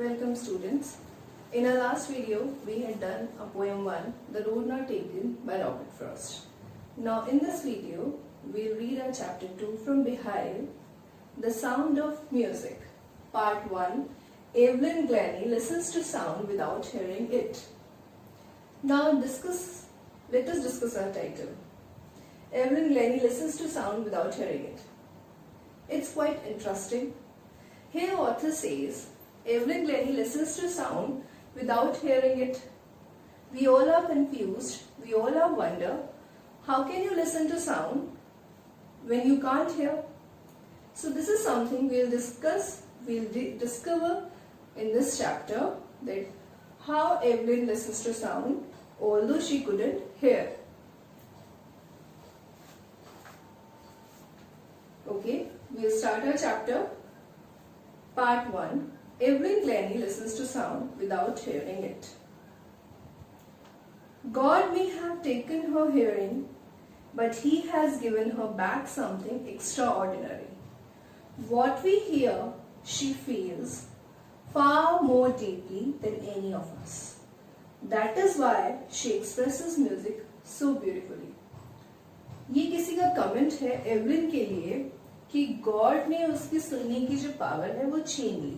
Welcome students. In our last video, we had done a poem 1, The Road Not Taken by Robert Frost. Now in this video, we'll read our chapter 2 from Behail, The Sound of Music. Part 1, Evelyn Glennie listens to sound without hearing it. Now let us discuss our title. Evelyn Glennie listens to sound without hearing it. It's quite interesting. Here author says, Evelyn Glennie listens to sound without hearing it. We all are confused, we all are wonder, how can you listen to sound when you can't hear? So this is something we'll discover in this chapter, that how Evelyn listens to sound although she couldn't hear. Okay, we'll start our chapter. Part 1. Evelyn Glennie listens to sound without hearing it. God may have taken her hearing, but He has given her back something extraordinary. What we hear, she feels far more deeply than any of us. That is why she expresses music so beautifully. ये किसी का comment है Evelyn के लिए कि God ने उसकी सुनने की जो पावर है वो छीन ली,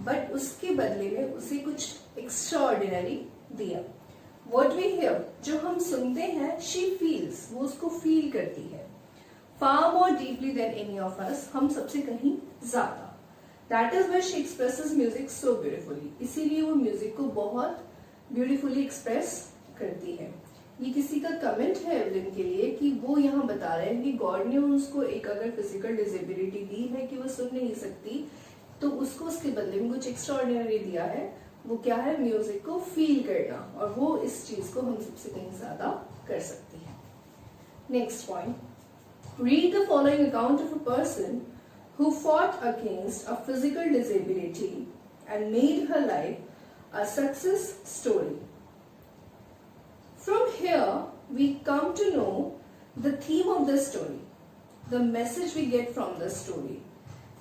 बट उसके बदले में उसे कुछ एक्स्ट्राऑर्डिनरी दिया. What we hear, जो हम सुनते हैं, she feels, वो उसको फील करती है. Far more deeply than any of us, हम सबसे कहीं ज्यादा. That is why she expresses music so beautifully. इसीलिए वो म्यूजिक को बहुत ब्यूटीफुली एक्सप्रेस करती है. ये किसी का कमेंट है एवलिन के लिए कि वो यहाँ बता रहे हैं कि गॉड ने उसको एक अगर फिजिकल डिसेबिलिटी दी है कि वो सुन नहीं सकती, तो उसको उसके बदले में कुछ एक्स्ट्राऑर्डिनरी दिया है. वो क्या है? म्यूजिक को फील करना, और वो इस चीज को हम सबसे कहीं ज्यादा कर सकती है. Next point. Read the following account of a person who fought against a physical disability and made her life a success story. From here, we come to know the theme of the story, the message we get from the story.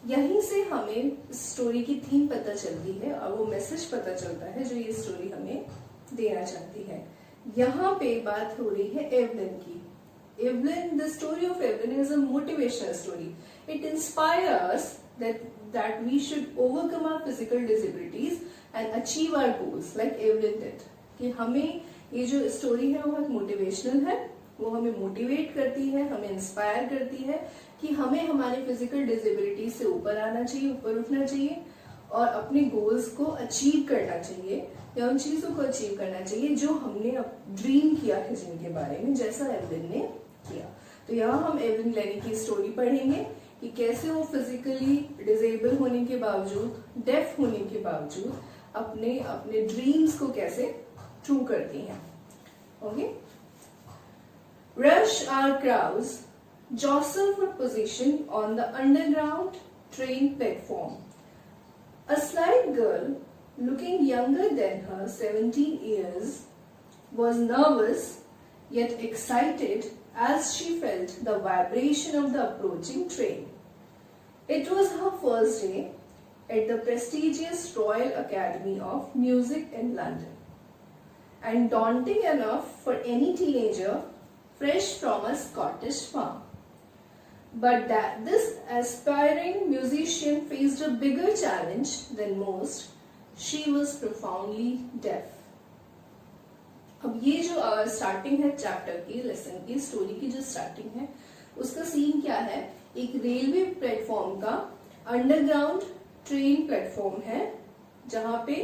यहीं से हमें story की theme पता चलती है और वो message पता चलता है जो ये स्टोरी हमें देना चाहती है. यहाँ पे बात हो रही है एवलिन की. Evelyn, the story of Evelyn is a motivational story. It inspires that we should overcome our physical disabilities and achieve our goals like Evelyn did. कि हमें ये जो स्टोरी है वो मोटिवेशनल है, वो हमें मोटिवेट करती है, हमें इंस्पायर करती है कि हमें हमारे फिजिकल डिसेबिलिटी से ऊपर आना चाहिए, ऊपर उठना चाहिए और अपने गोल्स को अचीव करना चाहिए, या उन चीजों को अचीव करना चाहिए जो हमने ड्रीम किया है जिनके बारे में, जैसा एवलिन ने किया. तो यहाँ हम एवलिन ग्लेनी की स्टोरी पढ़ेंगे कि कैसे वो फिजिकली डिसेबल होने के बावजूद, डेफ होने के बावजूद अपने ड्रीम्स को कैसे ट्रू करती हैं. Okay. Rush hour crowds jostle for position on the underground train platform. A slight girl, looking younger than her 17 years, was nervous yet excited as she felt the vibration of the approaching train. It was her first day at the prestigious Royal Academy of Music in London, and daunting enough for any teenager fresh from a Scottish farm. But this aspiring musician faced a bigger challenge than most. She was profoundly deaf. अब ये जो starting है chapter की, lesson की, story की जो starting है, उसका सीन क्या है? एक रेलवे प्लेटफॉर्म का अंडरग्राउंड ट्रेन प्लेटफॉर्म है जहाँ पे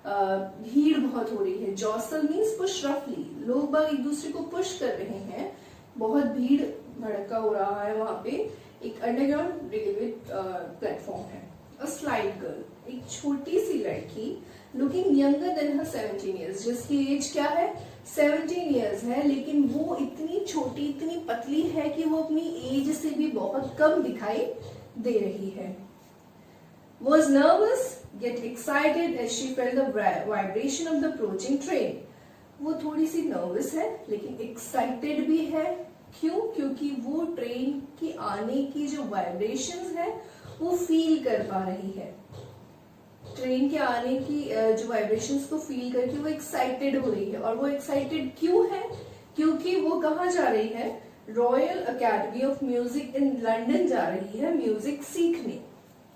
भीड़ बहुत हो रही है. जॉसल मीन्स पुश, रफली लोग बाग एक दूसरे को पुश कर रहे हैं, बहुत भीड़ भड़का हो रहा है वहां पे. एक अंडरग्राउंड रेलवे प्लेटफॉर्म है. अ स्लाइट गर्ल, एक छोटी सी लड़की, लुकिंग यंगर देन हर 17 ईयर्स, जिसकी एज क्या है? 17 ईयर्स है, लेकिन वो इतनी छोटी, इतनी पतली है कि वो अपनी एज से भी बहुत कम दिखाई दे रही है. Was nervous yet excited as she felt the vibration of the approaching train. वो थोड़ी सी नर्वस है लेकिन एक्साइटेड भी है. क्यों? क्योंकि वो ट्रेन की आने की जो वाइब्रेशंस है वो फील कर पा रही है. ट्रेन के आने की जो वाइब्रेशंस को फील करके वो एक्साइटेड हो रही है। और वो एक्साइटेड क्यों है? क्योंकि वो कहाँ जा रही है? Royal academy of music in London जा रही है म्यूजिक सीखने।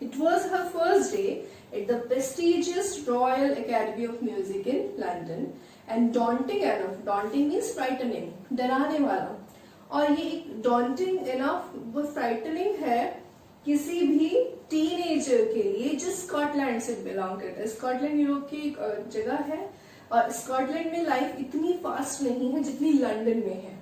It was her first day at the prestigious royal academy of music in London and daunting enough, daunting means frightening, डराने वाला। और ये एक डॉन्टिंग एनफ, वो फ्राइटनिंग है किसी भी टीनेजर के लिए जो स्कॉटलैंड से बिलोंग करता है। स्कॉटलैंड यूरोप की एक जगह है और स्कॉटलैंड में लाइफ इतनी फास्ट नहीं है जितनी लंदन में है।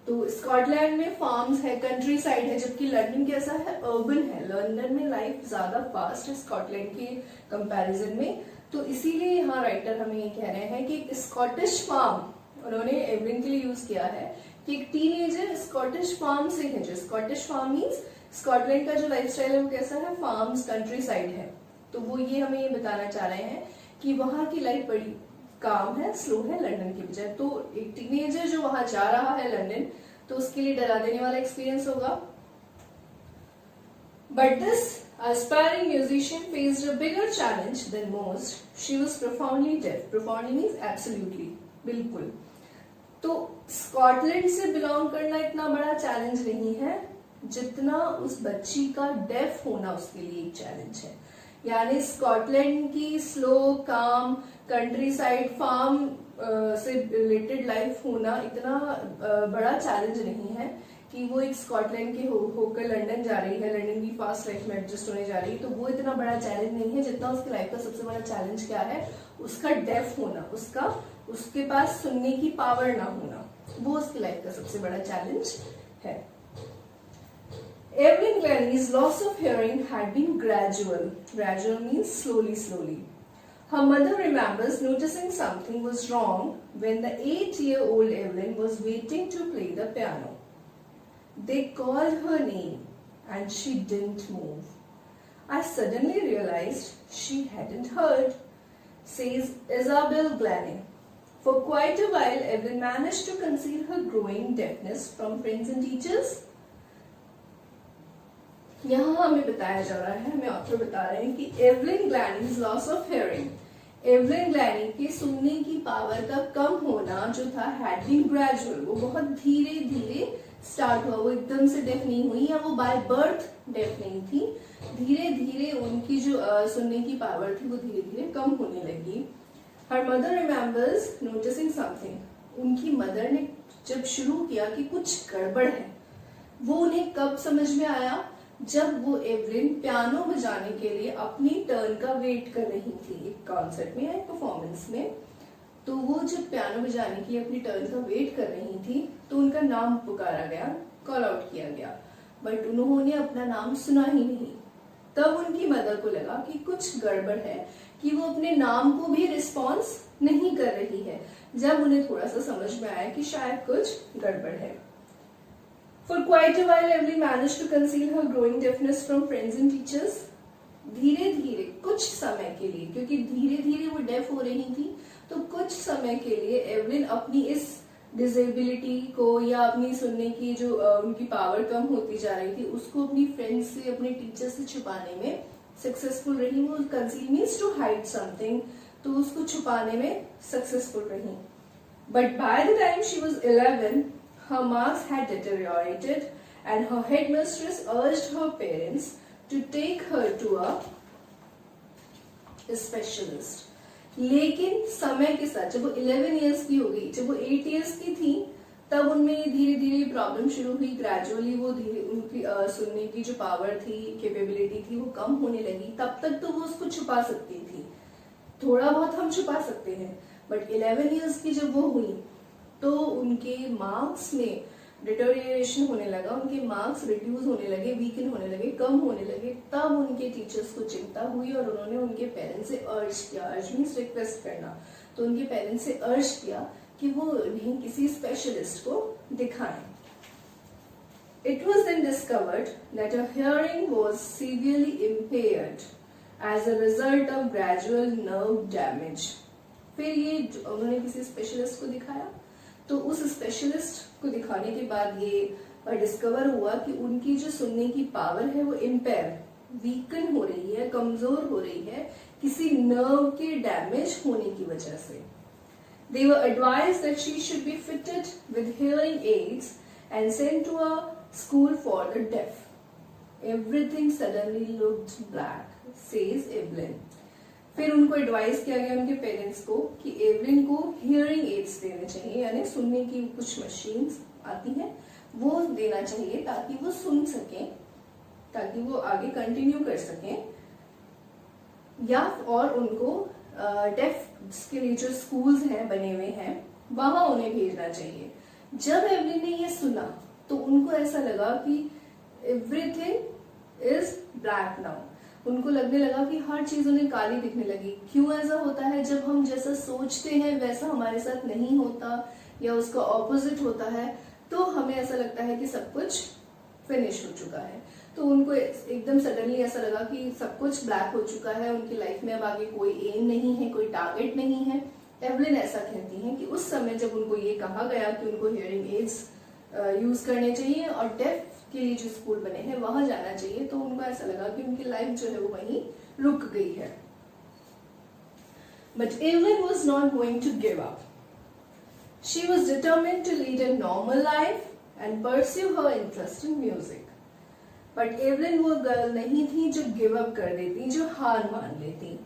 तो स्कॉटलैंड में फार्म्स है, कंट्री साइड है, जबकि लंदन कैसा है? अर्बन है। लंदन में लाइफ ज्यादा फास्ट है स्कॉटलैंड के कंपैरिजन में। तो इसीलिए यहाँ राइटर हमें ये कह रहे हैं कि एक स्कॉटिश फार्म उन्होंने एवलिन के लिए यूज किया है कि एक टीनेजर स्कॉटिश फार्म से है। जो स्कॉटिश फार्म मीन्स स्कॉटलैंड का जो लाइफस्टाइल है वो कैसा है? फार्म्स, कंट्री साइड है। तो वो ये हमें ये बताना चाह रहे हैं कि वहां की लाइफ बड़ी काम है, स्लो है लंदन के बजाय। तो एक टीनेजर जो वहां जा रहा है लंदन, तो उसके लिए डरा देने वाला एक्सपीरियंस होगा। But this aspiring musician faced a bigger challenge than most. She was profoundly deaf. Profoundly means absolutely, बिल्कुल। तो स्कॉटलैंड से बिलोंग करना इतना बड़ा चैलेंज नहीं है जितना उस बच्ची का डेफ होना उसके लिए एक चैलेंज है। यानी स्कॉटलैंड की स्लो, काम, कंट्री साइड, फार्म से रिलेटेड लाइफ होना इतना बड़ा चैलेंज नहीं है कि वो एक स्कॉटलैंड के होकर लंदन जा रही है, लंदन की फास्ट लाइफ में एडजस्ट होने जा रही है। तो वो इतना बड़ा चैलेंज नहीं है जितना उसकी लाइफ का सबसे बड़ा चैलेंज क्या है? उसका डेफ होना, उसके पास सुनने की पावर ना होना, वो उसकी लाइफ का सबसे बड़ा चैलेंज है। Evelyn Glennie's loss of hearing had been gradual. Gradual means slowly, slowly. Her mother remembers noticing something was wrong when the 8-year-old Evelyn was waiting to play the piano. They called her name and she didn't move. I suddenly realized she hadn't heard, says Isabel Glennie. For quite a while, Evelyn managed to conceal her growing deafness from friends and teachers. यहाँ हमें बताया जा रहा है, हमें author बता रहे हैं कि Evelyn Glennie's loss of hearing, Evelyn Glennie के सुनने की पावर का कम होना जो था हैड बीन ग्रेजुअल, वो बहुत धीरे धीरे स्टार्ट हुआ। वो एकदम से डेफ नहीं हुई या वो बाय बर्थ डेफ नहीं थी। धीरे धीरे उनकी जो सुनने की पावर थी वो धीरे धीरे कम होने लगी। Her mother remembers noticing something, उनकी मदर ने जब शुरू किया कि कुछ गड़बड़ है, वो उन्हें कब समझ में आया? जब वो एवलिन पियानो बजाने के लिए अपनी टर्न का वेट कर रही थी, एक कॉन्सर्ट में या एक परफॉर्मेंस में। तो वो जब पियानो बजाने की अपनी टर्न का वेट कर रही थी तो उनका नाम पुकारा गया, कॉल आउट किया गया, बट उन्होंने अपना नाम सुना ही नहीं। तब उनकी मदर को लगा कि कुछ गड़बड़ है, कि वो अपने नाम को भी रिस्पॉन्स नहीं कर रही है। जब उन्हें थोड़ा सा समझ में आया कि शायद कुछ गड़बड़ है। For quite a while, Evelyn managed to conceal her growing deafness from friends and teachers. धीरे धीरे कुछ समय के लिए, क्योंकि धीरे धीरे वो डेफ हो रही थी, तो कुछ समय के लिए एवलिन अपनी इस डिसेबिलिटी को या अपनी सुनने की जो उनकी पावर कम होती जा रही थी उसको अपनी फ्रेंड्स से, अपने टीचर से छुपाने में सक्सेसफुल रही। वो conceal means to hide something, तो उसको छुपाने में सक्सेसफुल रही। But by the time she was 11, her marks had deteriorated and her headmistress urged her parents to take her to a specialist. लेकिन समय के साथ जब वो 11 इयर्स की हो गई, जब वो 8 इयर्स की थी, तब उनमें धीरे धीरे प्रॉब्लम शुरू हुई। ग्रेजुअली वो धीरे उनकी सुनने की जो पावर थी, कैपेबिलिटी थी, वो कम होने लगी। तब तक तो वो उसको छुपा सकती थी, थोड़ा बहुत हम छुपा सकते हैं, बट 11 इयर्स की जब वो हुई तो उनके मार्क्स में डिटोरिएशन होने लगा, उनके मार्क्स रिड्यूस होने लगे, वीकन होने लगे, कम होने लगे। तब उनके टीचर्स को चिंता हुई और उन्होंने उनके पेरेंट्स से अर्ज किया, अर्ज मीन्स रिक्वेस्ट करना, तो उनके पेरेंट्स से अर्ज किया कि वो उन्हें किसी स्पेशलिस्ट को दिखाएं। It was then discovered that her hearing was severely impaired as a result of gradual nerve damage. फिर ये उन्होंने किसी स्पेशलिस्ट को दिखाया, तो उस स्पेशलिस्ट को दिखाने के बाद ये डिस्कवर हुआ कि उनकी जो सुनने की पावर है वो इम्पेयर, वीकन हो रही है, कमजोर हो रही है किसी नर्व के डैमेज होने की वजह से। They were advised that she should be fitted with hearing aids and sent to a school for the deaf. Everything suddenly looked black, says Evelyn. फिर उनको एडवाइस किया गया उनके पेरेंट्स को कि एवलिन को हियरिंग एड्स देने चाहिए, यानी सुनने की कुछ मशीन्स आती हैं वो देना चाहिए ताकि वो सुन सकें, ताकि वो आगे कंटिन्यू कर सकें, या और उनको डेफ के लिए जो स्कूल्स हैं बने हुए हैं वहां उन्हें भेजना चाहिए। जब एवलिन ने ये सुना तो उनको ऐसा लगा कि एवरीथिंग इज ब्लैक नाउ, उनको लगने लगा कि हर चीज उन्हें काली दिखने लगी। क्यों ऐसा होता है? जब हम जैसा सोचते हैं वैसा हमारे साथ नहीं होता या उसका ऑपोजिट होता है तो हमें ऐसा लगता है कि सब कुछ फिनिश हो चुका है। तो उनको एकदम सडनली ऐसा लगा कि सब कुछ ब्लैक हो चुका है, उनकी लाइफ में अब आगे कोई एम नहीं है, कोई टारगेट नहीं है। एवलिन ऐसा कहती हैं कि उस समय जब उनको ये कहा गया कि उनको हियरिंग एड्स यूज करने चाहिए और डेफ के लिए जो स्कूल बने हैं वहां जाना चाहिए, तो उनको ऐसा लगा कि उनकी लाइफ जो है वो वहीं रुक गई है। But Evelyn was not going to give up. She was determined to lead a normal life and pursue her interest in music. But Evelyn वो गर्ल नहीं थी जो गिव अप कर देती, जो हार मान लेती।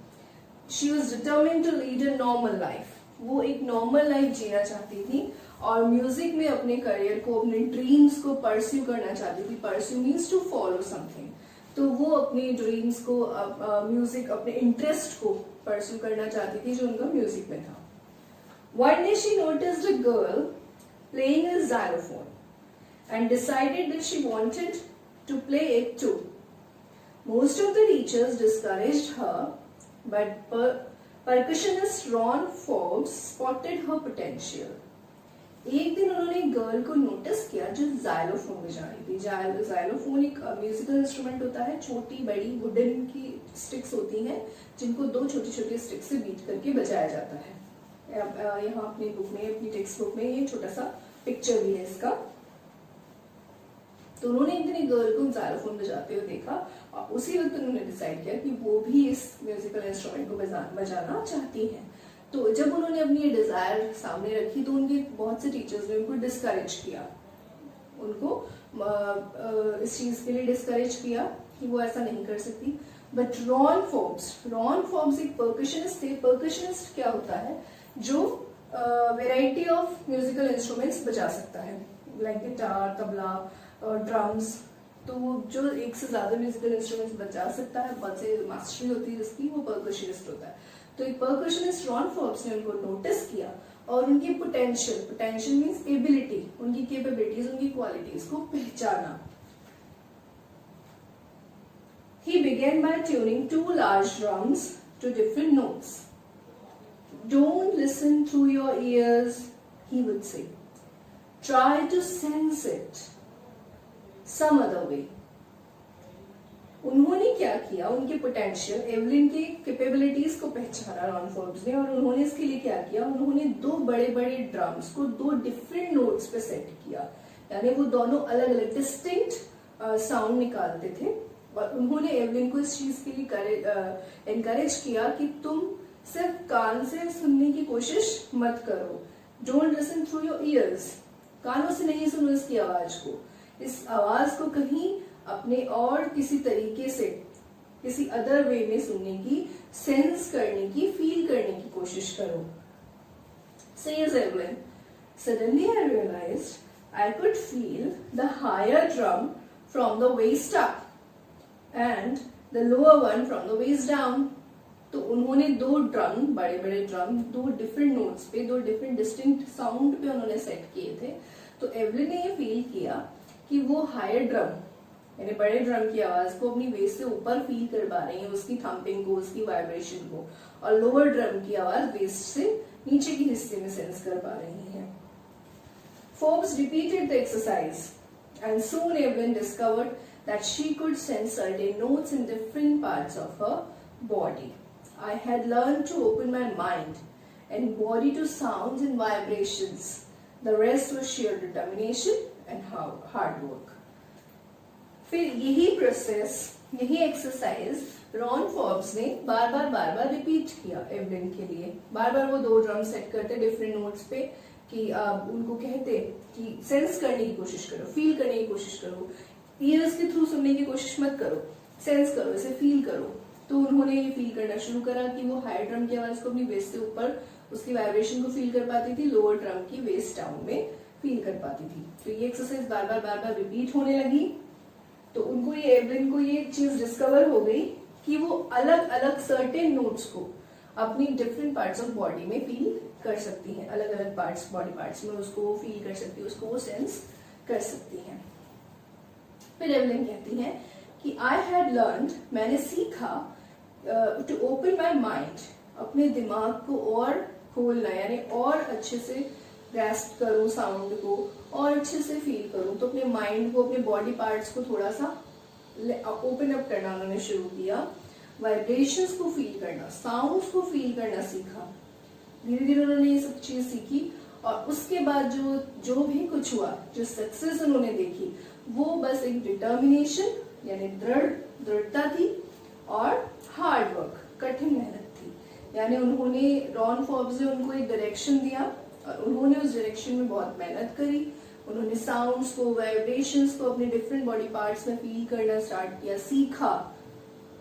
She was determined to lead a normal life. वो एक नॉर्मल लाइफ जीना चाहती थी और म्यूजिक में अपने करियर को, अपने ड्रीम्स को परस्यू करना चाहती थी। Pursue means to follow something. तो वो अपनी ड्रीम्स को, म्यूजिक, अपने इंटरेस्ट को परस्यू करना चाहती थी जो उनका म्यूजिक में था। One day she noticed a girl playing a xylophone and decided that she wanted to play it too. Most of the teachers discouraged her, but percussionist Ron Forbes spotted her potential. एक दिन उन्होंने girl को notice किया जो xylophone बजा रही थी। Xylophone एक म्यूजिकल इंस्ट्रूमेंट होता है, छोटी बड़ी वुडन की स्टिक्स होती हैं जिनको दो छोटी छोटी स्टिक से बीट करके बजाया जाता है। यहाँ अपनी बुक में, अपनी टेक्स्ट बुक में ये छोटा सा पिक्चर भी है इसका। तो उन्होंने एक दिन एक गर्ल को जाइलोफोन बजाते हुए देखा और उसी वक्त उन्होंने डिसाइड किया कि वो भी इस म्यूजिकल इंस्ट्रूमेंट को बजाना चाहती हैं। तो जब उन्होंने अपनी ये डिजायर सामने रखी तो उनके बहुत से टीचर्स ने उनको डिस्करेज किया, उनको इस चीज के लिए डिस्करेज किया कि वो ऐसा नहीं कर सकती। बट रॉन फोर्ब्स एक परकशनिस्ट थे। परकशनिस्ट क्या होता है? जो वेराइटी ऑफ म्यूजिकल इंस्ट्रूमेंट्स बजा सकता है, लाइक गिटार, तबला और ड्रम्स। तो जो एक से ज्यादा म्यूजिकल इंस्ट्रूमेंट्स बजा सकता है, बहुत से मास्टरी होती है जिसकी, वो परकशनिस्ट होता है। तो एक परकशनिस्ट रॉन फोर्ब्स ने उनको नोटिस किया और उनकी पोटेंशियल मींस एबिलिटी, उनकी कैपेबिलिटीज, उनकी क्वालिटीज को पहचाना। He began by tuning two large drums to different notes. Don't listen through your ears, he would say. Try to sense it some other way. उन्होंने क्या किया? उनके पोटेंशियल, एवलिन की capabilities को पहचाना रॉन फोर्ब्स ने, और उन्होंने इसके लिए क्या किया? उन्होंने दो बड़े बड़े ड्रम्स को दो डिफरेंट नोट्स पे सेट किया, यानी वो दोनों अलग अलग डिस्टिंक्ट साउंड निकालते थे। और उन्होंने एवलिन को इस चीज के लिए एनकरेज किया कि तुम सिर्फ कान से सुनने की कोशिश मत करो। Don't listen through your ears, कानों से नहीं सुनो इसकी आवाज को, इस आवाज को कहीं अपने और किसी तरीके से, किसी अदर वे में सुनने की, सेंस करने की, फील करने की कोशिश करो। Says Evelyn, suddenly I realized I could feel the higher drum from the waist up and the lower one from the waist down. तो उन्होंने दो ड्रम, बड़े बड़े ड्रम, दो डिफरेंट नोट्स पे, दो डिफरेंट डिस्टिंक्ट साउंड पे उन्होंने सेट किए थे। तो एवलिन ने ये फील किया कि वो हायर ड्रम, यानी बड़े ड्रम की आवाज को अपनी बेस से ऊपर फील कर पा रही है, उसकी थम्पिंग को, उसकी वाइब्रेशन को, और लोअर ड्रम की आवाज बेस से नीचे के हिस्से में सेंस कर पा रही है। Forbes repeated the exercise and soon Evelyn discovered that she could sense certain notes in different parts of her body. I had learned to open my mind and body to sounds and vibrations. The rest was sheer determination and hard work. फिर यही process यही exercise Ron Forbes ने बार बार repeat किया Evelyn के लिए। बार बार वो 2 drum set करते different notes पे कि उनको कहते कि सेंस करने की कोशिश करो, फील करने की कोशिश करो, ईयर्स के थ्रू सुनने की कोशिश मत करो, सेंस करो, इसे फील करो। तो उन्होंने ये फील करना शुरू करा कि वो हायर ड्रम की आवाज को अपनी बेस से ऊपर उसकी वाइब्रेशन को फील कर पाती थी, लोअर ड्रम की बेस डाउन में फील कर पाती थी। तो ये एक्सरसाइज बार बार रिपीट होने लगी। तो उनको ये एवलिन को ये चीज डिस्कवर हो गई कि वो अलग अलग सर्टेन नोट्स को अपनी डिफरेंट पार्ट्स ऑफ बॉडी में फील कर सकती हैं, अलग अलग पार्ट्स, बॉडी पार्ट्स में उसको फील कर सकती है, उसको वो सेंस कर सकती हैं। फिर एवलिन कहती हैं कि आई हैड लर्न्ड, मैंने सीखा टू ओपन माई माइंड, अपने दिमाग को और खोलना, यानी और अच्छे से ग्रैस्प करूं साउंड को और अच्छे से फील करूं। तो अपने माइंड को, अपने बॉडी पार्ट्स को थोड़ा सा ओपन अप करना उन्होंने शुरू किया, वाइब्रेशंस को फील करना, साउंड्स को फील करना सीखा। धीरे धीरे उन्होंने ये सब चीज सीखी और उसके बाद जो भी कुछ हुआ, जो सक्सेस उन्होंने देखी, वो बस एक डिटर्मिनेशन यानी दृढ़ता थी और हार्ड वर्क, कठिन मेहनत थी। यानी उन्होंने, रॉन फॉर्ब्स ने उनको एक डायरेक्शन दिया और उन्होंने उस डायरेक्शन में बहुत मेहनत करी। उन्होंने साउंड्स को, वाइब्रेशंस को अपने डिफरेंट बॉडी पार्ट्स में फील करना स्टार्ट किया, सीखा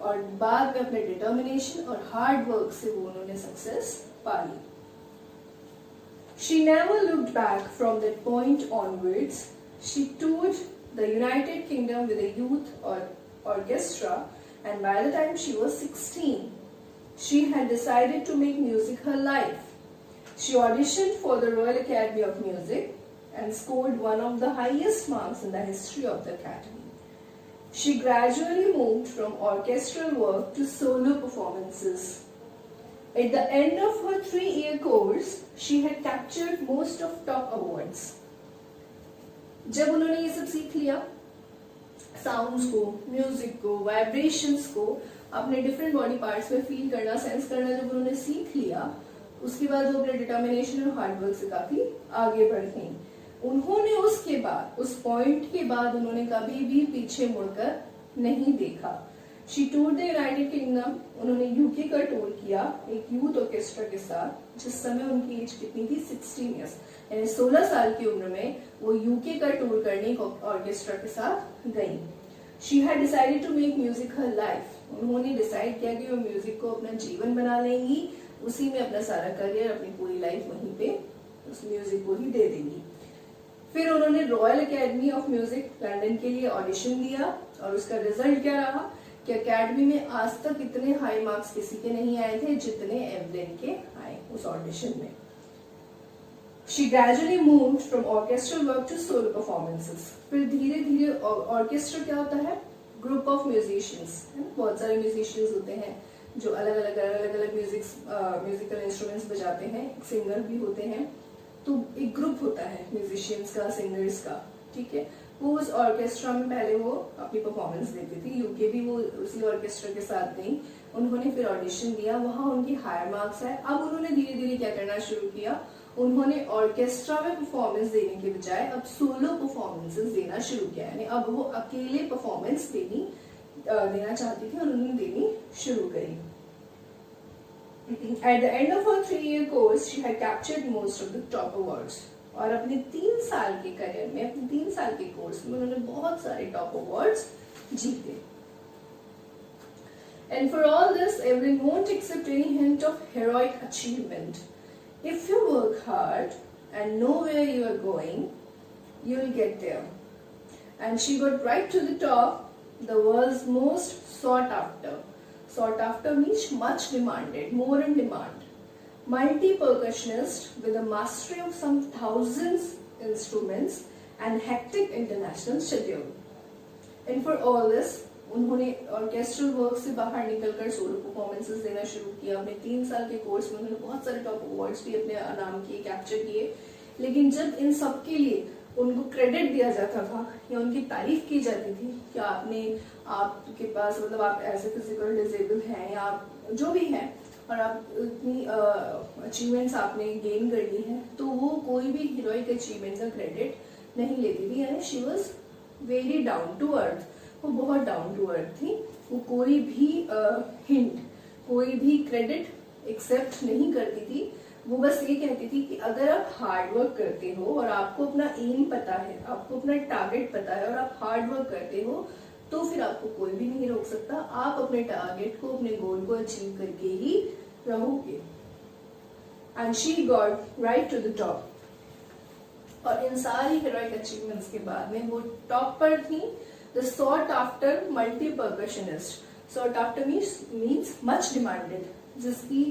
और बाद में अपने डिटर्मिनेशन और हार्ड वर्क से वो उन्होंने सक्सेस पा ली। She never looked back from that point onwards. She toured the United Kingdom with a youth orchestra, and by the time she was 16, she had decided to make music her life. She auditioned for the Royal Academy of Music and scored one of the highest marks in the history of the Academy. She gradually moved from orchestral work to solo performances. At the end of her 3-year course, she had captured most of top awards. जब उन्होंने ये सब सीख लिया, sounds को, music को, vibrations को, अपने डिफरेंट बॉडी पार्ट्स में फील करना, सेंस करना जब उन्होंने सीख लिया, उसके बाद वो अपने डिटर्मिनेशन और हार्डवर्क से काफी आगे बढ़ गई। उन्होंने उसके बाद, उस पॉइंट के बाद उन्होंने कभी भी पीछे मुड़कर नहीं देखा। She tour the United kingdom, उन्होंने यूके का टूर किया एक यूथ ऑर्केस्ट्रा के साथ, जिस समय उनकी एज कितनी थी, 16 ईयर्स, यानी 16 साल की उम्र में वो यूके का टूर करने ऑर्केस्ट्रा के साथ गई। She had decided to make music her life, उन्होंने डिसाइड किया कि वो म्यूजिक को अपना जीवन बना लेंगी, उसी में अपना सारा करियर, अपनी पूरी लाइफ वहीं पे उस म्यूजिक को ही दे देंगी। फिर उन्होंने royal academy of music London के लिए ऑडिशन दिया और उसका रिजल्ट क्या रहा कि अकेडमी में आज तक इतने हाई मार्क्स किसी के नहीं आए थे जितने एवलिन के आए उस ऑडिशन में। She gradually moved from orchestral work to solo performances. फिर धीरे धीरे, ऑर्केस्ट्रा क्या होता है, ग्रुप ऑफ म्यूजिशियंस, बहुत सारे म्यूजिशियंस होते हैं जो अलग अलग म्यूजिकल इंस्ट्रूमेंट्स बजाते हैं, सिंगर भी होते हैं। तो एक ग्रुप होता है म्यूजिशियंस का, सिंगर्स का, ठीक है। वो उस ऑर्केस्ट्रा में पहले वो अपनी परफॉर्मेंस देती थी, यूके भी वो उसी ऑर्केस्ट्रा के साथ गई। उन्होंने फिर ऑडिशन दिया, वहां उनकी हायर मार्क्स आए। अब उन्होंने धीरे धीरे क्या करना शुरू किया, उन्होंने ऑर्केस्ट्रा में परफॉर्मेंस देने के बजाय अब सोलो परफॉर्मेंसेस देना शुरू किया, यानी अब वो अकेले परफॉर्मेंस देना चाहती थी और उन्होंने देनी शुरू करी। At the end of her 3-year course, she had captured most of the top awards. और अपने 3 साल के करियर में, अपने 3 साल के कोर्स में उन्होंने बहुत सारे टॉप अवार्ड्स जीते। And for all this, Evelyn won't accept any hint of heroic achievement. If you work hard and know where you are going, you'll get there. And she got right to the top, the world's most sought after. Sought after means much demanded, more in demand. Multi-percussionist with a mastery of some thousands instruments and hectic international schedule. And for all this, उन्होंने orchestral work से बाहर निकलकर solo performances देना शुरू किया। अपने 3 साल के कोर्स में उन्होंने बहुत सारे टॉप अवार्ड्स भी अपने नाम किए, कैप्चर किए। लेकिन जब इन सब के लिए उनको क्रेडिट दिया जाता था या उनकी तारीफ की जाती थी कि आपके पास, मतलब आप ऐसे फिजिकल डिसेबल हैं या आप जो भी हैं और आप इतनी अचीवमेंट्स आपने गेन कर ली है, तो वो कोई भी हीरोइक अचीवमेंट का क्रेडिट नहीं लेती थी, यानी she was very down to earth. वो बहुत डाउन टू अर्थ थी। वो कोई भी हिंट, कोई भी क्रेडिट एक्सेप्ट नहीं करती थी। वो बस ये कहती थी कि अगर आप हार्ड वर्क करते हो और आपको अपना एम पता है, आपको अपना टारगेट पता है और आप हार्ड वर्क करते हो, तो फिर आपको कोई भी नहीं रोक सकता। आप अपने टारगेट को, अपने गोल को अचीव करके ही रहोगे। And she got right to the top. और इन सारी हेरोइक अचीवमेंट्स के बाद में वो टॉप पर थी। The sought after multi percussionist. Sought after means much demanded, जिसकी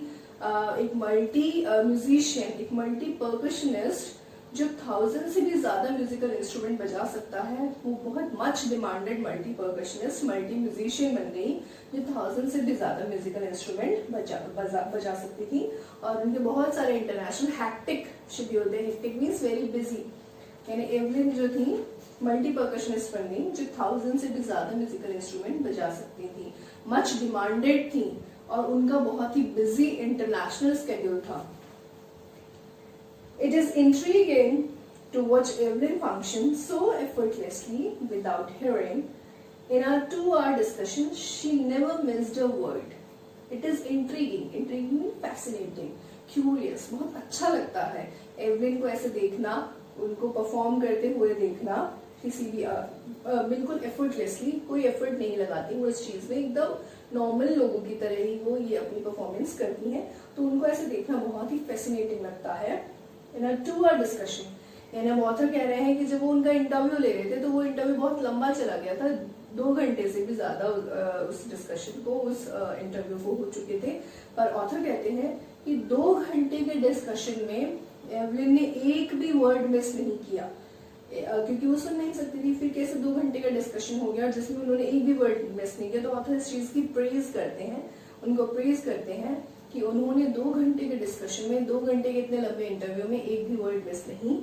एक मल्टी म्यूजिशियन, एक मल्टी परकशनिस्ट जो 1000 से भी ज्यादा म्यूजिकल इंस्ट्रूमेंट बजा सकता है, वो बहुत much demanded multi percussionist, multi musician बन गई, जो 1000 से भी ज्यादा म्यूजिकल इंस्ट्रूमेंट बजा सकती थी। और उनके बहुत सारे इंटरनेशनल हैक्टिक शेड्यूल थे। हैक्टिक मीन्स वेरी बिजी, यानी एवलिन जो थी मल्टी परकशनिस्ट बन गई, जो 1000 से भी ज्यादा म्यूजिकल इंस्ट्रूमेंट बजा सकती थी, मच डिमांडेड थी, और उनका बहुत ही बिजी इंटरनेशनल स्केड्यूल था। It is intriguing to watch Evelyn function so effortlessly without hearing. In our 2-hour discussion, she never missed a word. It is intriguing. Intriguing means fascinating, curious. बहुत अच्छा लगता है Evelyn को ऐसे देखना, उनको perform करते हुए देखना, किसी भी बिल्कुल एफर्टलेसली, कोई एफर्ट नहीं लगाती वो इस चीज में, एकदम नॉर्मल लोगों की तरह ही वो ये अपनी परफॉर्मेंस करती हैं। तो उनको ऐसे देखना बहुत ही फैसिनेटिंग लगता है। इन अ 2-hour डिस्कशन, यानी अब ऑथर कह रहे हैं कि जब वो उनका इंटरव्यू ले रहे थे तो वो इंटरव्यू बहुत लंबा चला गया था, 2 घंटे से भी ज्यादा उस डिस्कशन को, उस इंटरव्यू को हो चुके थे। पर ऑथर कहते हैं कि 2 घंटे के डिस्कशन में एवलिन ने एक भी वर्ड मिस नहीं किया, क्योंकि वो सुन नहीं सकती थी। फिर कैसे 2 घंटे का डिस्कशन हो गया जिसमें उन्होंने एक भी वर्ड मिस नहीं किया। तो ऑथर इस चीज की प्रेज करते हैं, उनको प्रेज करते हैं कि उन्होंने 2 घंटे के डिस्कशन में, 2 घंटे के इतने लंबे इंटरव्यू में एक भी वर्ड मिस नहीं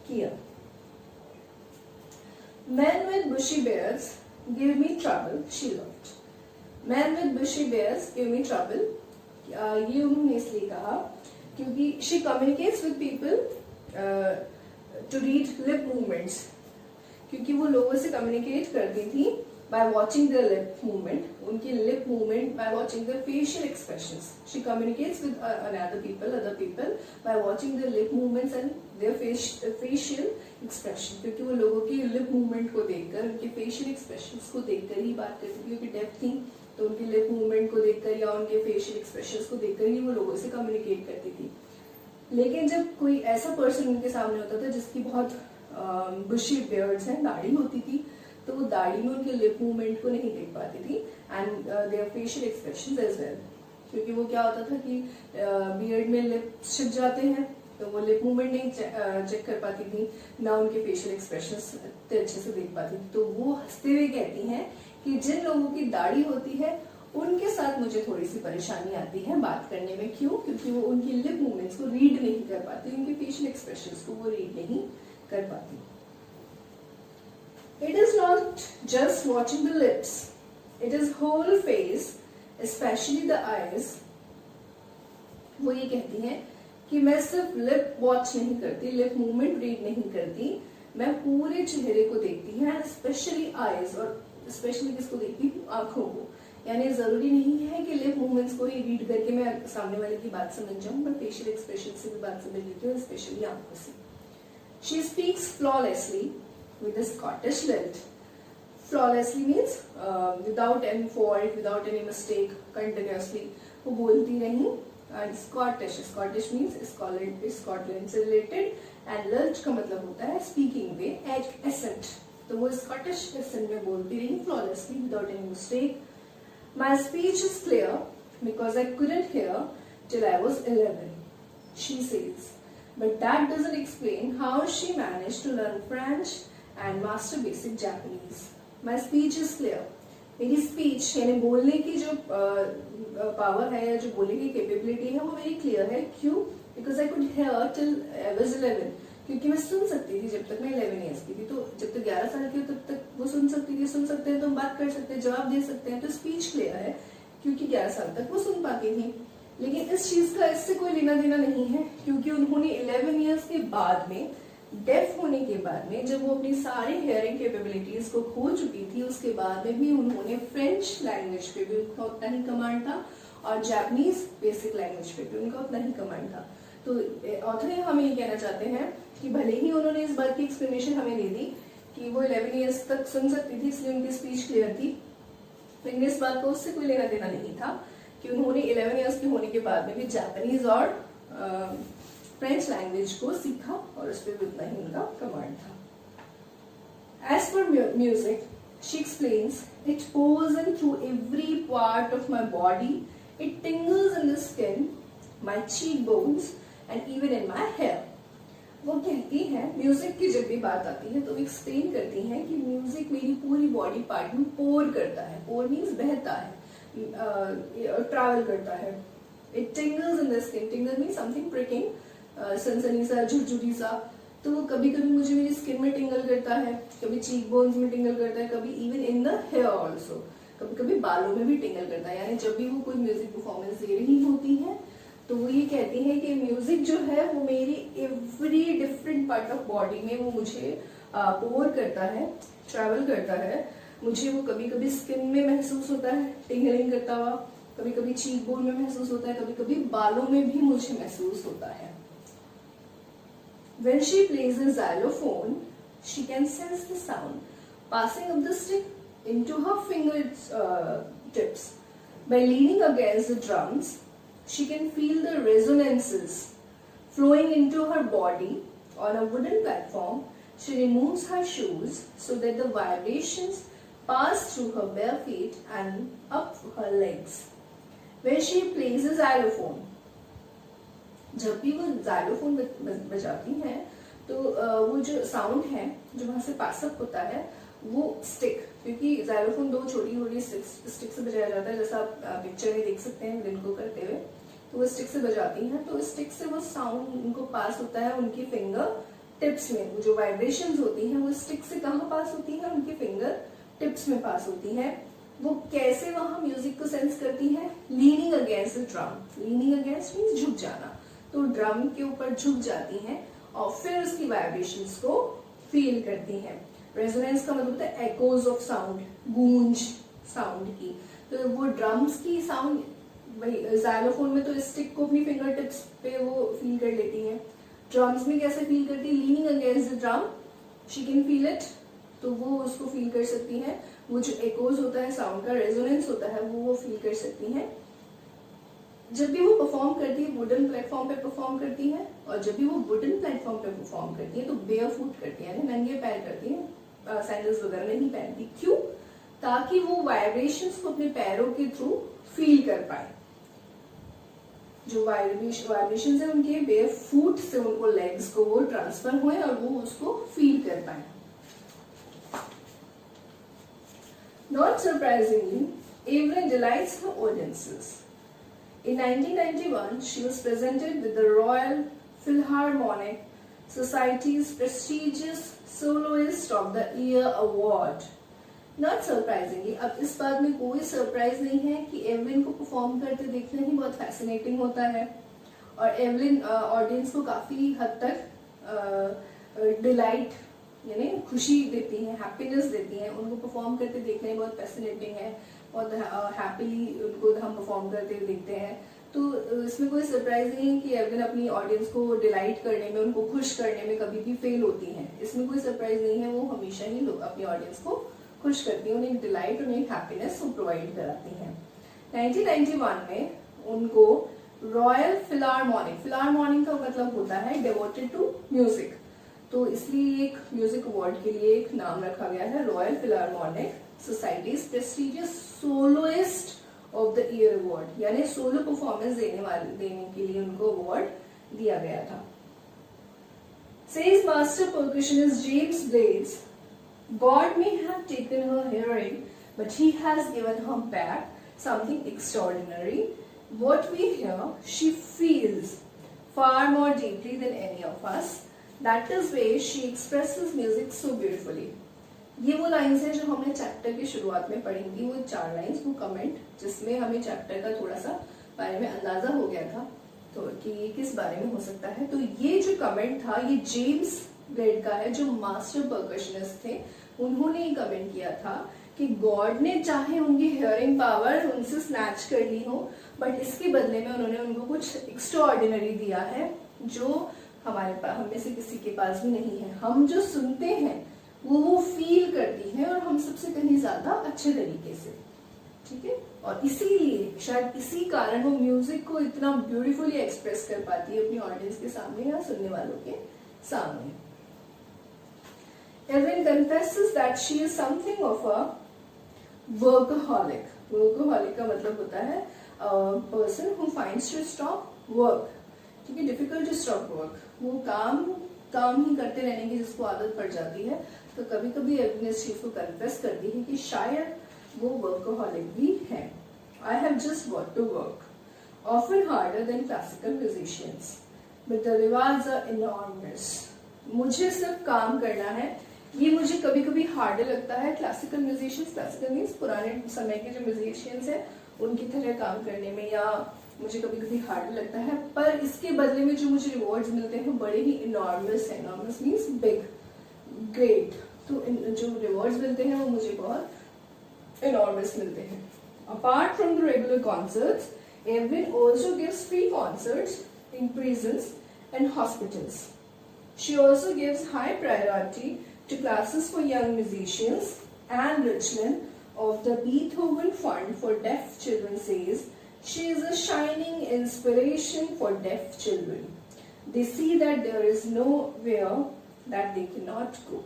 किया। Men with bushy beards give me trouble, she wrote. Men with bushy beards give me trouble. ये उन्होंने इसलिए कहा क्योंकि she communicates with people to read lip movements, क्योंकि वो लोगों से कम्युनिकेट करती थी by watching their lip movement, उनकी lip movement, by watching their facial expressions. She communicates with other people by watching their lip movements and their facial expression. क्योंकि वो लोगों की lip movement को देखकर, उनके facial expressions को देखकर ही बात करती थी, क्योंकि deaf थी तो उनकी lip movement को देखकर या उनके facial expressions को देखकर ही वो लोगों से communicate करती थी। लेकिन जब कोई ऐसा पर्सन उनके सामने होता था जिसकी बहुत बुशी बियर्ड्स हैं, दाढ़ी होती थी, तो वो दाढ़ी में उनके लिप मूवमेंट को नहीं देख पाती थी, and their facial expressions as well, क्योंकि वो क्या होता था कि बियर्ड में लिप छिप जाते हैं तो वो लिप मूवमेंट नहीं चेक कर पाती थी, ना उनके फेशियल एक्सप्रेशंस अच्छे से देख पाती थी। तो वो हंसते हुए कहती हैं कि जिन लोगों की दाढ़ी होती है उनके साथ मुझे थोड़ी सी परेशानी आती है बात करने में। क्यों? क्योंकि वो उनकी लिप मूवमेंट्स को रीड नहीं कर पाती, उनके फेशियल एक्सप्रेशंस को वो रीड नहीं कर पाती। It is not just watching the lips, it is whole face, especially the eyes. वो ये कहती हैं कि मैं सिर्फ लिप वॉच नहीं करती, लिप मूवमेंट रीड नहीं करती, मैं पूरे चेहरे को देखती हूँ, स्पेशली आईज, और स्पेशली किसको देखती हूँ? आंखों को। यानी जरूरी नहीं है कि लिप मूवमेंट्स को ही रीड करके मैं सामने वाले की बात समझ जाऊं, मैं फेशियल एक्सप्रेशन से भी बात समझ लेती हूँ, स्पेशली आंखों से। She speaks flawlessly with a Scottish lilt. Flawlessly means without any fault, without any mistake, continuously. वो बोलती रही। And Scottish means Scotland से related, and lilt का मतलब होता है speaking way, accent. तो वो Scottish accent में बोलती रही flawlessly without any mistake. My speech is clear because I couldn't hear till I was 11, she says. But that doesn't explain how she managed to learn French and master basic Japanese. My speech is clear. मेरी speech यानी बोलने की जो power है या जो बोलने की कैपेबिलिटी है वो मेरी क्लियर है। क्यों? Because I could hear till I was 11. क्योंकि मैं सुन सकती थी जब तक मैं 11 ईयर्स की थी। तो जब तक 11 साल की हो तब तक वो सुन सकती थी। सुन सकते हैं तो हम बात कर सकते हैं, जवाब दे सकते हैं। तो स्पीच क्लियर है क्योंकि 11 साल तक वो सुन पाती थी। लेकिन इस चीज का इससे कोई लेना देना नहीं है, क्योंकि उन्होंने 11 ईयर्स के बाद में डेफ होने के बाद में जब वो अपनी सारी हेयरिंग कैपेबिलिटीज को खो चुकी थी, उसके बाद में भी उन्होंने फ्रेंच लैंग्वेज पे भी उनका उतना ही कमांड था और जापानीज बेसिक लैंग्वेज पे भी उनका उतना ही कमांड था। तो ऑथर हमें ये कहना चाहते हैं कि भले ही उन्होंने इस बात की एक्सप्लेनेशन हमें दे दी कि वो 11 ईयर्स तक सुन सकती थी इसलिए उनकी स्पीच क्लियर थी, लेकिन इस बात का उससे कोई लेना देना नहीं था कि उन्होंने 11 ईयर्स के होने के बाद में भी जापानीज और फ्रेंच लैंग्वेज को सीखा और उस पर भी उतना ही उनका कमांड था। As per music, she explains, it pours in through every part of my body, it tingles in the skin, my cheekbones and even in my hair. वो कहती है म्यूजिक की जब भी बात आती है तो वो एक्सप्लेन करती हैं कि म्यूजिक मेरी पूरी बॉडी पार्ट में पोर करता है। पोर मीन्स बहता है, ट्रैवल करता है। It tingles in the skin, tingle means something pricking, सनसनी सा, झुरझुरी सा। तो वो कभी कभी मुझे मेरी स्किन में टिंगल करता है, कभी चीक बोन्स में टिंगल करता है, कभी even in the hair also, कभी कभी बालों में भी टिंगल करता है। यानी जब भी वो कोई म्यूजिक परफॉर्मेंस दे रही होती है तो वो ये कहती है कि म्यूजिक जो है वो मेरी every different part of body में वो मुझे पोर करता है, ट्रैवल करता है। मुझे वो कभी कभी स्किन में महसूस होता है टिंगलिंग करता हुआ, कभी कभी चीक बोन में महसूस होता है, कभी कभी बालों में भी मुझे महसूस होता है। When she plays a xylophone, she can sense the sound passing up the stick into her fingertips. By leaning against the drums, she can feel the resonances flowing into her body. On a wooden platform, she removes her shoes so that the vibrations pass through her bare feet and up her legs. When she plays a xylophone, जब भी वो xylophone बजाती हैं तो वो जो sound है जो वहां से पासअप होता है वो स्टिक, क्योंकि जाइलोफोन दो छोटी छोटी स्टिक से बजाया जाता है, जैसा आप पिक्चर में देख सकते हैं दिन को करते हुए। तो वो स्टिक से बजाती हैं, तो स्टिक से वो साउंड उनको पास होता है उनकी फिंगर टिप्स में। वो जो वाइब्रेशंस होती हैं वो स्टिक से कहाँ पास होती है, उनकी फिंगर टिप्स में पास होती है। वो कैसे वहां म्यूजिक को सेंस करती है? Leaning against the drum. Leaning against means झुक जाना, तो ड्रम के ऊपर झुक जाती हैं और फिर उसकी वाइब्रेशंस को फील करती हैं। रेजोनेंस का मतलब होता है एकोज ऑफ साउंड, गूंज साउंड की। तो वो ड्रम्स की साउंड, वही जाइलोफोन में तो स्टिक को भी फिंगर टिप्स पे वो फील कर लेती हैं। ड्रम्स में कैसे फील करती है? Leaning against the drum, she can feel it, तो वो उसको फील कर सकती हैं। वो जो एकोज होता है साउंड का, रेजोनेंस होता है, वो फील कर सकती हैं। जब भी वो परफॉर्म करती है वुडन प्लेटफॉर्म पे परफॉर्म करती है, और जब भी वो वुडन प्लेटफॉर्म पे परफॉर्म करती है तो बेयर फुट करती है, यानी नंगे पैर करती है, सैंडल्स वगैरह नहीं पहनती। क्यों? ताकि वो वाइब्रेशंस को अपने पैरों के थ्रू फील कर पाए। जो वाइब्रेशंस है उनके बेयर फुट से उनको लेग्स को वो ट्रांसफर हुए और वो उसको फील कर पाए। Not surprisingly, Evelyn delights her audiences. In 1991, she was presented with the Royal Philharmonic Society's prestigious Soloist of the Year award. Not surprisingly, अब इस बात में कोई सरप्राइज नहीं है कि एवलिन को परफॉर्म करते देखना ही बहुत फैसिनेटिंग होता है, और एवलिन ऑडियंस को काफी हद तक डिलाइट यानी खुशी देती हैं, हैप्पीनेस देती हैं। उनको परफॉर्म करते देखना ही बहुत फैसिनेटिंग है, बहुत हैप्पीली उनको हम परफॉर्म करते देखते हैं। तो इसमें कोई सरप्राइज नहीं है कि एवलिन अपनी ऑडियंस को डिलाइट करने में, उनको खुश करने में कभी भी फेल होती हैं। इसमें कोई सरप्राइज नहीं है, वो हमेशा ही अपनी ऑडियंस को खुश करती हैं, उन्हें एक डिलाइट, उन्हें एक हैप्पीनेस प्रोवाइड कराती हैं। 1991 में उनको रॉयल फिलारमोनिक का मतलब होता है डिवोटेड टू म्यूजिक, तो इसलिए एक म्यूजिक अवार्ड के लिए एक नाम रखा गया है, Royal Philharmonic Society's prestigious soloist of the year award, यानी सोलो परफॉर्मेंस देने के लिए उनको अवार्ड दिया गया था। Says master percussionist James Blades, God may have taken her hearing, but he has given her back something extraordinary. What we hear, she feels far more deeply than any of us. That is why she expresses music so beautifully. ये वो lines है जो हमने chapter की शुरुआत में पढ़ी थी, वो 4 लाइन्स, वो कमेंट जिसमें हमें चैप्टर का थोड़ा सा बारे में अंदाजा हो गया था तो कि ये किस बारे में हो सकता है। तो ये जो कमेंट था ये जेम्स ग्रेड का है, जो मास्टर परकशनिस्ट थे, उन्होंने ये कमेंट किया था कि गॉड ने चाहे उनकी हियरिंग पावर उनसे स्नैच कर ली हो, बट इसके बदले में उन्होंने उनको कुछ एक्स्ट्रा ऑर्डिनरी दिया है जो हमारे पास, हम में से किसी के पास भी नहीं है। हम जो सुनते हैं वो फील करती है और हम सबसे कहीं ज्यादा अच्छे तरीके से, ठीक है। और इसीलिए शायद इसी कारण वो म्यूजिक को इतना ब्यूटीफुली एक्सप्रेस कर पाती है अपनी ऑडियंस के सामने या सुनने वालों के सामने। Evelyn confesses that she is something of a workaholic. Workaholic का मतलब होता है person who finds to stop work, ठीक है, difficult to stop work। वो काम ही करते रहने की जिसको आदत पड़ जाती है, तो कभी कभी एवलिन इस चीज को कन्फेस करती है कि शायद वो वर्कaholic भी है। I have just got to work, often harder than classical musicians, but the rewards are enormous. मुझे सिर्फ काम करना है, ये मुझे कभी कभी हार्ड लगता है क्लासिकल म्यूजिशियंस, क्लासिकल मीन्स पुराने समय के जो म्यूजिशियंस हैं उनकी तरह काम करने में, या मुझे कभी कभी हार्ड लगता है, पर इसके बदले में जो मुझे रिवॉर्ड्स मिलते हैं बड़े ही इनॉर्मस है। इनॉर्मस मीन्स बिग, ग्रेट, तो जो रिवॉर्ड्स मिलते हैं वो मुझे बहुत इनॉर्मस मिलते हैं। Apart from the regular concerts, Evelyn also gives free concerts in prisons and hospitals. She also gives high priority to classes for young musicians. Anne Richland of the Beethoven Fund for Deaf Children says she is a shining inspiration for deaf children. They see that there is nowhere that they cannot go.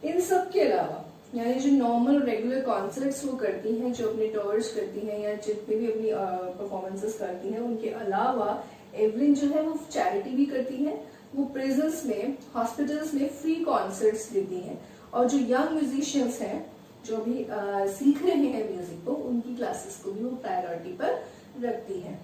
इन सब के अलावा, यानी जो normal regular concerts वो करती हैं, जो अपने टूर्स करती हैं या जितने भी अपनी परफॉर्मेंसेस करती हैं, उनके अलावा एवलिन जो है वो चैरिटी भी करती है। वो प्रिजन्स में, हॉस्पिटल्स में फ्री कॉन्सर्ट्स देती हैं, और जो यंग म्यूजिशियंस हैं जो भी सीख रहे हैं म्यूजिक को, उनकी क्लासेस को भी वो प्रायोरिटी पर रखती हैं।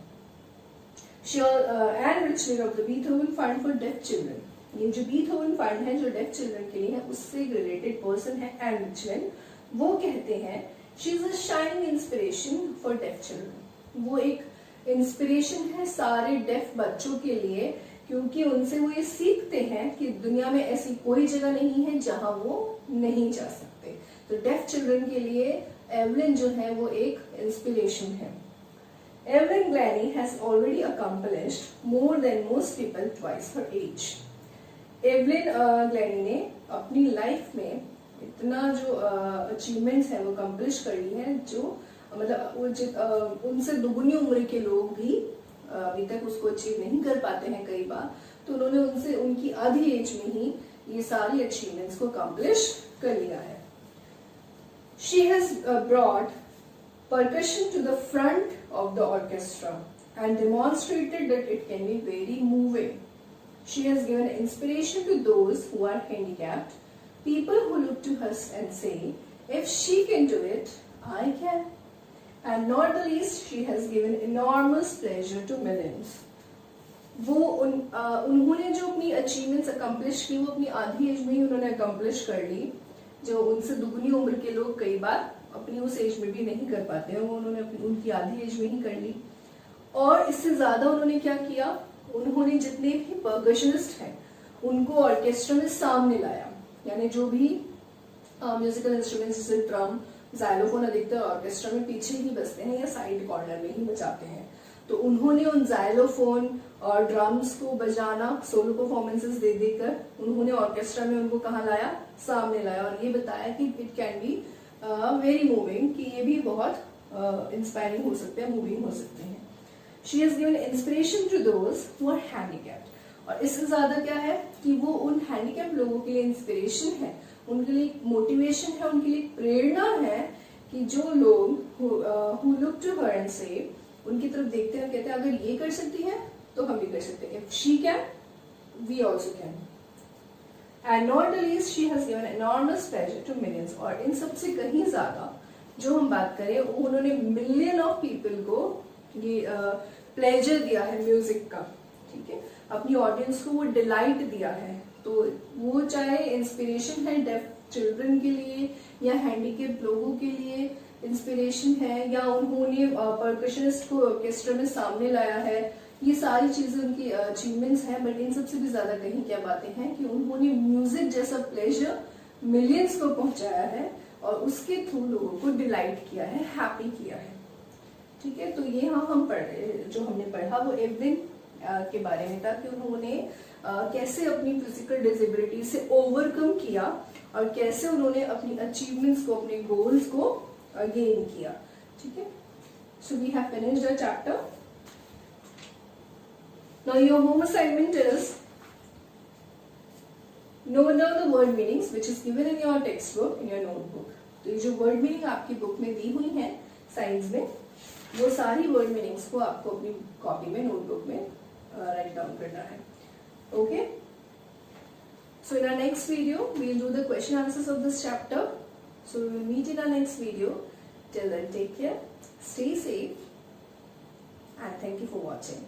And रिचलिन of the Beethoven fund for def children, ये जो बीथोवन फंड है जो डेफ चिल्ड्रन के लिए है, उससे रिलेटेड पर्सन है एंड रिचलिन। वो कहते हैं she is a shining inspiration for def children. वो एक इंस्पिरेशन है सारे डेफ बच्चों के लिए, क्योंकि उनसे वो ये सीखते हैं कि दुनिया में ऐसी कोई जगह नहीं है जहां वो नहीं जा सकते। तो डेफ चिल्ड्रन के लिए एवलिन जो है वो एक इंस्पिरेशन है। Evelyn Glennie has already accomplished more than most people twice her age. Evelyn Glennie ने अपनी लाइफ में इतना जो अचीवमेंट्स है वो अकम्प्लिश कर ली है, जो मतलब उनसे दुगुनी उम्र के लोग भी अभी तक उसको अचीव नहीं कर पाते हैं कई बार। तो उन्होंने उनसे उनकी आधी एज में ही ये सारी अचीवमेंट्स को अकम्प्लिश कर लिया है। She has brought percussion to the front of the orchestra and demonstrated that it can be very moving. She has given inspiration to those who are handicapped, people who look to her and say, if she can do it, I can. And not the least, she has given enormous pleasure to millions. वो उन्होंने जो अपनी achievements accomplish की, वो अपनी आधी as में ही उन्होंने अकम्प्लिश कर ली, जो उनसे दुगनी उम्र के लोग कई बार अपनी उस एज में भी नहीं कर पाते हैं, वो उन्होंने उनकी आधी एज में ही कर ली। और इससे ज्यादा उन्होंने क्या किया, उन्होंने जितने भी परकशनिस्ट हैं उनको ऑर्केस्ट्रा में सामने लाया, यानी जो भी म्यूजिकल इंस्ट्रूमेंट्स जैसे ड्रम, जाइलोफोन अधिकतर ऑर्केस्ट्रा में पीछे ही बजते हैं या साइड कॉर्नर में ही बजाते हैं, तो उन्होंने उन जाइलोफोन और ड्रम्स को बजाना सोलो परफॉर्मेंसेस दे देकर उन्होंने ऑर्केस्ट्रा में उनको कहाँ लाया, सामने लाया, और ये बताया कि it can be very moving, कि ये भी बहुत इंस्पायरिंग हो सकते हैं, मूविंग हो सकते हैं। She has given inspiration to those who are handicapped, और इससे ज्यादा क्या है कि वो उन हैंडीकैप्ड लोगों के लिए इंस्पिरेशन है, उनके लिए मोटिवेशन है, उनके लिए प्रेरणा है, कि जो लोग who look to her and से, उनकी तरफ देखते हैं, कहते हैं अगर ये कर सकती है तो हम भी कर सकते हैं, if she can we also can. And not the least, she has given enormous pleasure to millions, और इन सबसे कहीं ज्यादा जो हम बात करें, उन्होंने मिलियन ऑफ पीपल को ये प्लेजर दिया है म्यूजिक का, ठीक है, अपनी ऑडियंस को वो डिलाइट दिया है। तो वो चाहे इंस्पिरेशन है डेफ चिल्ड्रन के लिए या हैंडीकैप लोगों के लिए इंस्पिरेशन है, या उन्होंने परकशनिस्ट को ऑर्केस्ट्रा में सामने लाया है, ये सारी चीजें उनकी अचीवमेंट्स हैं, बट इन सबसे भी ज्यादा कहीं क्या बातें हैं कि उन्होंने म्यूजिक जैसा प्लेजर मिलियंस को पहुंचाया है और उसके थ्रू लोगों को डिलाइट किया है, हैप्पी किया है। ठीक है, तो ये हम पढ़ रहे, जो हमने पढ़ा वो एवलिन के बारे में था कि उन्होंने कैसे अपनी फिजिकल डिसेबिलिटी से ओवरकम किया और कैसे उन्होंने अपनी अचीवमेंट्स को, अपने गोल्स को गेन किया। ठीक है, so we have finished the chapter. Now your home assignment is note down the word meanings which is given in your textbook, in your notebook. तो ये जो वर्ड मीनिंग आपकी बुक में दी हुई है साइंस में, वो सारी वर्ड मीनिंग्स को आपको अपनी कॉपी में, नोटबुक में राइट डाउन करना है। Okay, so in our next video we will do the question answers of this chapter. So we will meet in our next video. Till then take care, stay safe and thank you for watching.